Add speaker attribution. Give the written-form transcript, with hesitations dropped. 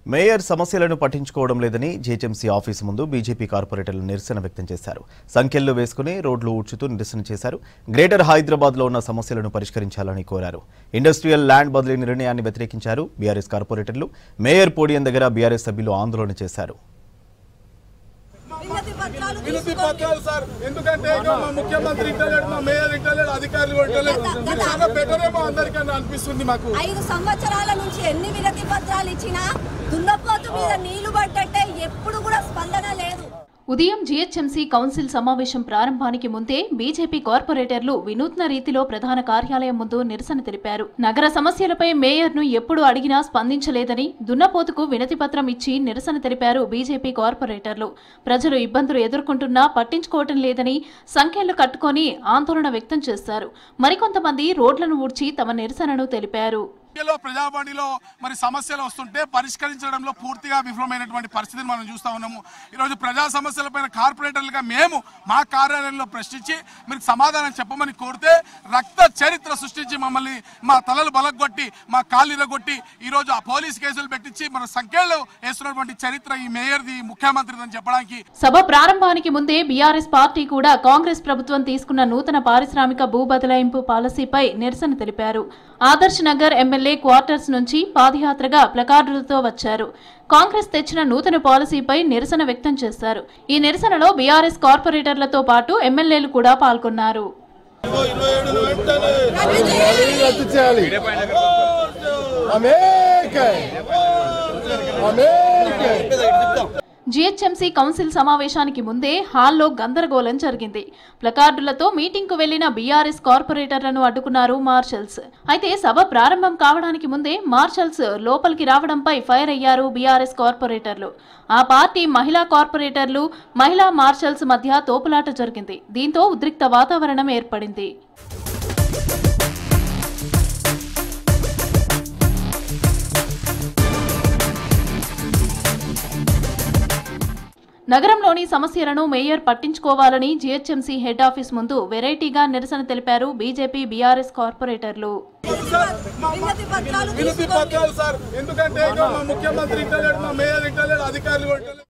Speaker 1: Mayor సమస్యలను పట్టించుకోవడం లేదని జీహెచ్ఎంసీ ఆఫీసు ముందు బీజేపీ కార్పొరేటర్లు నిరసన వ్యక్తం చేశారు. సంఖ్యలు వేసుకుని రోడ్లు ఊడ్చుతూ నిరసన చేశారు. గ్రేటర్ హైదరాబాద్లో ఉన్న సమస్యలను పరిష్కరించాలని కోరారు. ఇండస్ట్రియల్ ల్యాండ్ బదిలీ నిర్ణయాన్ని వ్యతిరేకించారు బీఆర్ఎస్ కార్పొరేటర్లు. మేయర్ పోడియం దగ్గర బీఆర్ఎస్ సభ్యులు ఆందోళన చేశారు.
Speaker 2: వినతి పత్రాలు సార్, ఎందుకంటే మా ముఖ్యమంత్రి ఇంటలేడు, మా మేయర్ ఇంటలేడు, అధికారులు ఇంటలేడు. చాలా బెటర్ ఏమో అందరికన్నా అనిపిస్తుంది మాకు.
Speaker 3: 5 సంవత్సరాల నుంచి ఎన్ని వినతి పత్రాలు ఇచ్చినా దున్నపోతు మీద నీళ్లు పడ్డట్టే ఎప్పుడు కూడా స్పందన లేదు.
Speaker 4: ఉదయం జీహెచ్ఎంసీ కౌన్సిల్ సమావేశం ప్రారంభానికి ముందే బీజేపీ కార్పొరేటర్లు వినూత్న రీతిలో ప్రధాన కార్యాలయం ముందు నిరసన తెలిపారు. నగర సమస్యలపై మేయర్ను ఎప్పుడు అడిగినా స్పందించలేదని దున్నపోతుకు వినతి పత్రం ఇచ్చి నిరసన తెలిపారు బీజేపీ కార్పొరేటర్లు. ప్రజలు ఇబ్బందులు ఎదుర్కొంటున్నా పట్టించుకోవటం లేదని సంఖ్యలు కట్టుకొని ఆందోళన వ్యక్తం చేశారు. మరికొంతమంది రోడ్లను ఊడ్చి తమ నిరసనను తెలిపారు.
Speaker 2: ప్రజావాణిలో మరి సమస్యలు వస్తుంటే పరిష్కరించడంలో పూర్తిగా విఫలమైనటువంటి పరిస్థితిని మనం చూస్తా ఉన్నాము. ఈరోజు ప్రజా సమస్యలపైన కార్పొరేటర్లుగా మేము మా కార్యాలయంలో ప్రశ్నించి మీరు సమాధానం చెప్పమని కోరితే రక్త చరిత్ర సృష్టించి మమ్మల్ని మా తలలు బలగొట్టి మా కాళ్ళు ఇరగొట్టి ఈరోజు ఆ పోలీస్ కేసులు పెట్టించి మన సంఖ్యలో వేస్తున్నటువంటి చరిత్ర ఈ మేయర్ది, ముఖ్యమంత్రిది అని చెప్పడానికి.
Speaker 4: సభ ప్రారంభానికి ముందే బీఆర్ఎస్ పార్టీ కూడా కాంగ్రెస్ ప్రభుత్వం తీసుకున్న నూతన పారిశ్రామిక భూ బదలాయింపు పాలసీపై నిరసన తెలిపారు. ఆదర్శ్ నగర్ ఎమ్మెల్యే క్వార్టర్స్ నుంచి పాదయాత్రగా ప్లకార్డులతో వచ్చారు. కాంగ్రెస్ తెచ్చిన నూతన పాలసీపై నిరసన వ్యక్తం చేశారు. ఈ నిరసనలో బీఆర్ఎస్ కార్పొరేటర్లతో పాటు ఎమ్మెల్యేలు కూడా పాల్గొన్నారు. జీహెచ్ఎంసీ కౌన్సిల్ సమావేశానికి ముందే హాల్లో గందరగోళం జరిగింది. ప్లకార్డులతో మీటింగ్కు వెళ్లిన బీఆర్ఎస్ కార్పొరేటర్లను అడ్డుకున్నారు మార్షల్స్. అయితే సభ ప్రారంభం కావడానికి ముందే మార్షల్స్ లోపలికి రావడంపై ఫైర్ అయ్యారు బీఆర్ఎస్ కార్పొరేటర్లు. ఆ పార్టీ మహిళా కార్పొరేటర్లు, మహిళా మార్షల్స్ మధ్య తోపులాట జరిగింది. దీంతో ఉద్రిక్త వాతావరణం ఏర్పడింది. నగరంలోని సమస్యలను మేయర్ పట్టించుకోవాలని జీహెచ్ఎంసీ హెడ్ ఆఫీస్ ముందు వెరైటీగా నిరసన తెలిపారు బీజేపీ బీఆర్ఎస్ కార్పొరేటర్లు.
Speaker 2: వినతి పత్రాలు సార్, ఎందుకంటే మా ముఖ్యమంత్రి ఇంటలేడు, మా మేయర్ ఇంటలేడు, అధికారులు